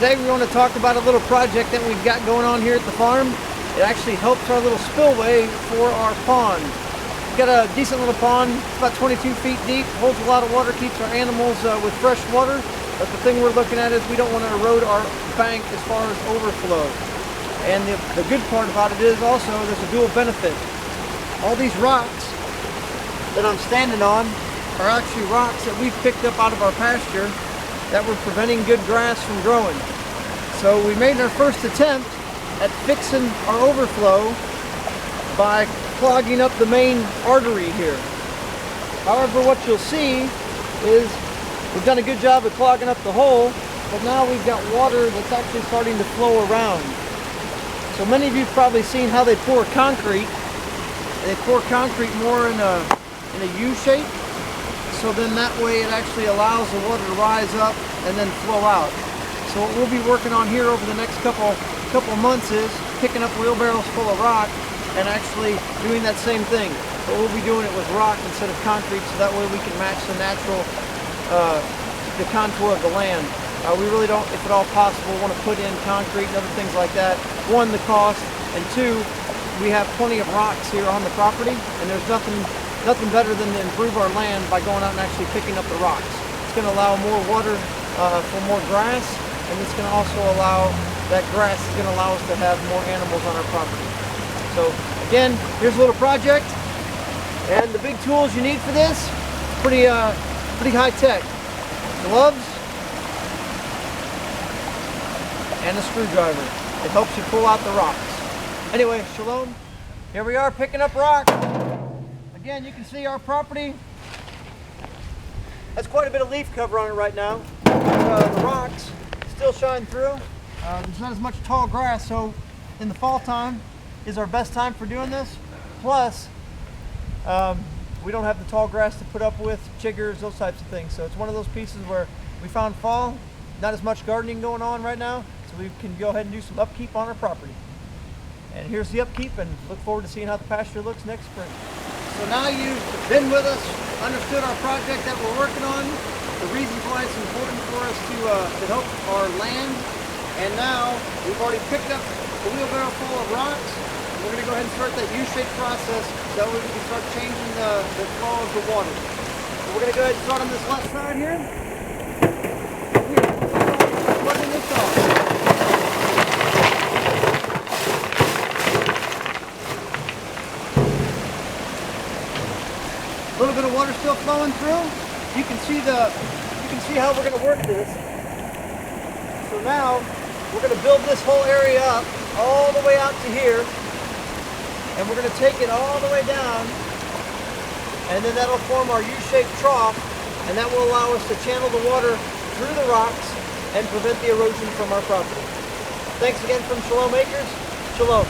today we want to talk about a little project that we've got going on here at the farm. It actually helps our little spillway for our pond. We've got a decent little pond, about 22 feet deep, holds a lot of water, keeps our animals with fresh water. But the thing we're looking at is we don't want to erode our bank as far as overflow. And the good part about it is also there's a dual benefit. All these rocks that I'm standing on are actually rocks that we've picked up out of our pasture that were preventing good grass from growing. So we made our first attempt at fixing our overflow by clogging up the main artery here. However, what you'll see is we've done a good job of clogging up the hole, but now we've got water that's actually starting to flow around. So many of you have probably seen how they pour concrete. They pour concrete more in a U shape, so then that way it actually allows the water to rise up and then flow out. So what we'll be working on here over the next couple months is picking up wheelbarrows full of rock and actually doing that same thing. But we'll be doing it with rock instead of concrete, so that way we can match the natural, the contour of the land. We really don't, if at all possible, want to put in concrete and other things like that. One, the cost, and two, we have plenty of rocks here on the property, and there's nothing better than to improve our land by going out and actually picking up the rocks. It's going to allow more water for more grass, and it's going to also allow, that grass is going to allow us to have more animals on our property. So again, here's a little project, and the big tools you need for this, pretty high tech. Gloves and a screwdriver. It helps you pull out the rocks. Anyway, shalom. Here we are picking up rock. Again, you can see our property has quite a bit of leaf cover on it right now. The rocks still shine through. There's not as much tall grass, so in the fall time is our best time for doing this. Plus, we don't have the tall grass to put up with, chiggers, those types of things. So it's one of those pieces where we found fall, not as much gardening going on right now, so we can go ahead and do some upkeep on our property. And here's the upkeep, and look forward to seeing how the pasture looks next spring. So now you've been with us, understood our project that we're working on, the reasons why it's important for us to help our land, and now we've already picked up a wheelbarrow full of rocks. We're going to go ahead and start that U-shaped process so we can start changing the flow of the water. So we're going to go ahead and start on this left side here. Plugging this off. A little bit of water still flowing through. You can see how we're going to work this. So now we're going to build this whole area up all the way out to here, and we're going to take it all the way down, and then that'll form our U-shaped trough, and that will allow us to channel the water through the rocks and prevent the erosion from our property. Thanks again from Shalom Acres. Shalom.